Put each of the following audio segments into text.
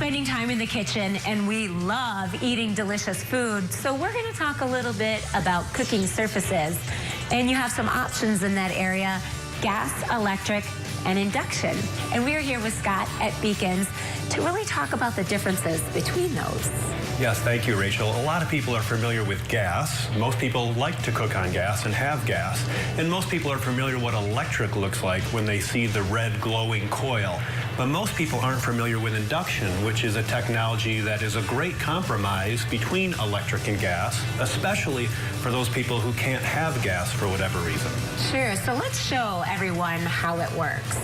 spending time in the kitchen and we love eating delicious food. So we're going to talk a little bit about cooking surfaces. And you have some options in that area: gas, electric, and induction. And we are here with Scott at Bekins to really talk about the differences between those. Yes, thank you, Rachel. A lot of people are familiar with gas. Most people like to cook on gas and have gas. And most people are familiar what electric looks like when they see the red glowing coil. But most people aren't familiar with induction, which is a technology that is a great compromise between electric and gas, especially for those people who can't have gas for whatever reason. Sure, so let's show everyone how it works.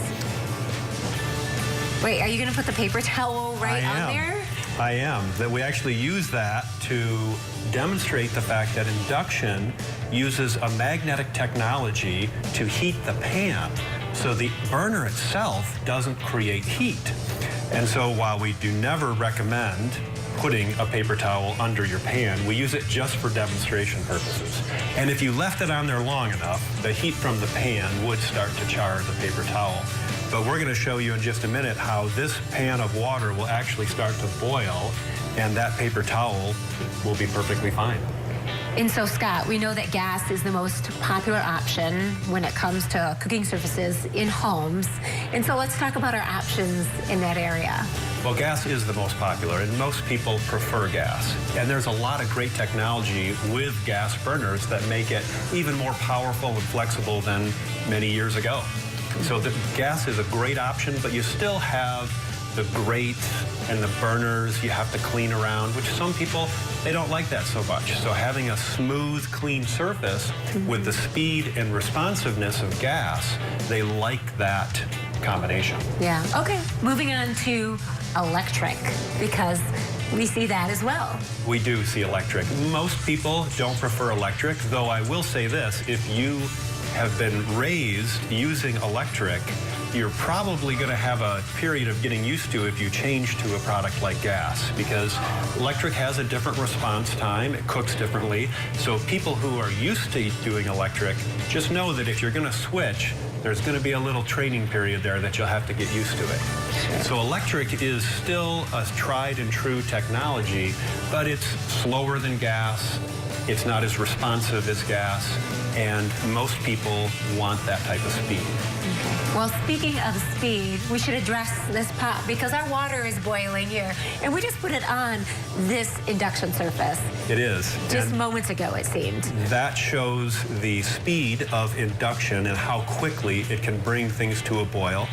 Wait, are you going to put the paper towel right on there? I am. That we actually use that to demonstrate the fact that induction uses a magnetic technology to heat the pan. So the burner itself doesn't create heat. And so while we do never recommend putting a paper towel under your pan, we use it just for demonstration purposes. And if you left it on there long enough, the heat from the pan would start to char the paper towel. But we're going to show you in just a minute how this pan of water will actually start to boil, and that paper towel will be perfectly fine. And so, Scott, we know that gas is the most popular option when it comes to cooking surfaces in homes. And so let's talk about our options in that area. Well, gas is the most popular, and most people prefer gas. And there's a lot of great technology with gas burners that make it even more powerful and flexible than many years ago. So the gas is a great option, but you still have the grates and the burners you have to clean around, which some people, they don't like that so much. So having a smooth, clean surface with the speed and responsiveness of gas, they like that combination. Yeah. Okay. Moving on to electric, because we see that as well. We do see electric. Most people don't prefer electric, though I will say this: if you have been raised using electric, you're probably going to have a period of getting used to if you change to a product like gas, because electric has a different response time. It cooks differently. So people who are used to doing electric, just know that if you're going to switch, there's going to be a little training period there that you'll have to get used to it. Sure. So electric is still a tried and true technology, but it's slower than gas. It's not as responsive as gas, and most people want that type of speed. Okay. Well, speaking of speed, we should address this pot because our water is boiling here, and we just put it on this induction surface. It is. Just moments ago, it seemed. That shows the speed of induction and how quickly it can bring things to a boil.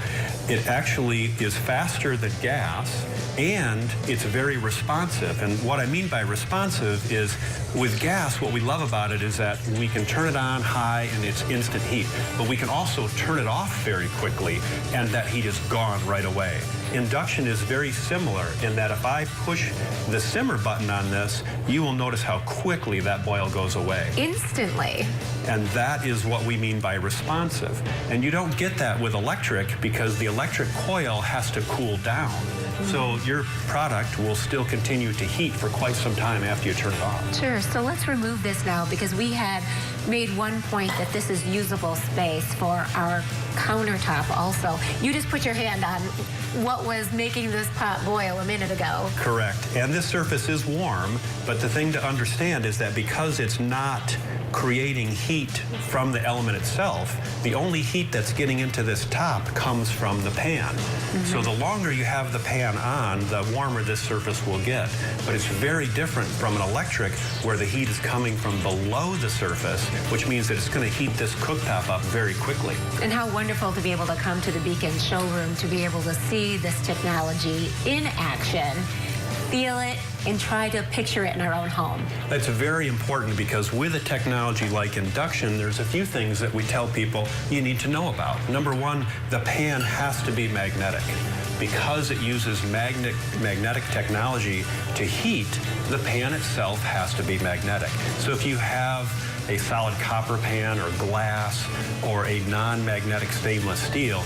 It actually is faster than gas, and it's very responsive. And what I mean by responsive is, with gas, what we love about it is that we can turn it on high and it's instant heat, but we can also turn it off very quickly and that heat is gone right away. Induction is very similar in that if I push the simmer button on this, you will notice how quickly that boil goes away. Instantly. And that is what we mean by responsive. And you don't get that with electric because the electric coil has to cool down. So your product will still continue to heat for quite some time after you turn it off. Sure, so let's remove this now because we had made one point that this is usable space for our countertop also. You just put your hand on what was making this pot boil a minute ago. Correct, and this surface is warm, but the thing to understand is that because it's not creating heat from the element itself, the only heat that's getting into this top comes from the pan. So the longer you have the pan on, the warmer this surface will get. But it's very different from an electric where the heat is coming from below the surface, which means that it's going to heat this cooktop up very quickly. And how wonderful to be able to come to the Bekins showroom to be able to see this technology in action, feel it, and try to picture it in our own home. That's very important because with a technology like induction, there's a few things that we tell people you need to know about. Number one, the pan has to be magnetic. Because it uses magnetic technology to heat, the pan itself has to be magnetic. So if you have a solid copper pan or glass or a non-magnetic stainless steel,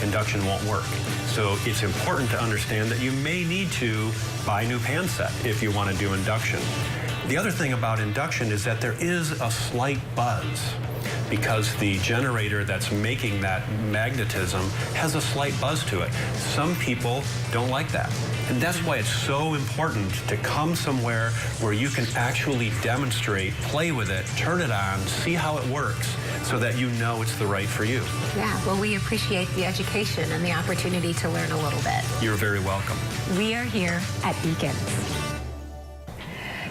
induction won't work. So it's important to understand that you may need to buy a new pan set if you want to do induction. The other thing about induction is that there is a slight buzz because the generator that's making that magnetism has a slight buzz to it. Some people don't like that. And that's why it's so important to come somewhere where you can actually demonstrate, play with it, turn it on, see how it works, so that you know it's the right for you. Yeah, well, we appreciate the education and the opportunity to learn a little bit. You're very welcome. We are here at Bekins.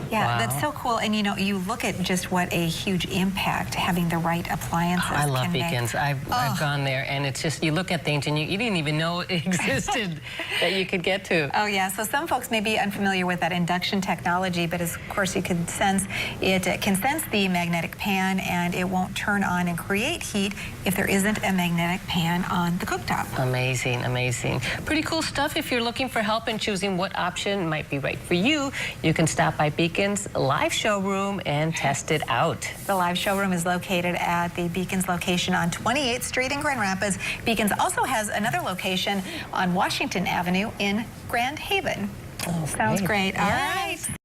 Yeah, Wow. That's so cool. And you know, you look at just what a huge impact having the right appliances I love can make. Bekins. I've gone there, and it's just, you look at things and you didn't even know it existed that you could get to. Oh yeah, so some folks may be unfamiliar with that induction technology, but of course you can sense it can sense the magnetic pan, and it won't turn on and create heat if there isn't a magnetic pan on the cooktop. Amazing, amazing. Pretty cool stuff. If you're looking for help in choosing what option might be right for you, you can stop by Bekins live showroom and test it out. The live showroom is located at the Bekins location on 28th Street in Grand Rapids. Bekins also has another location on Washington Avenue in Grand Haven. Oh, Sounds great. All Yes. right.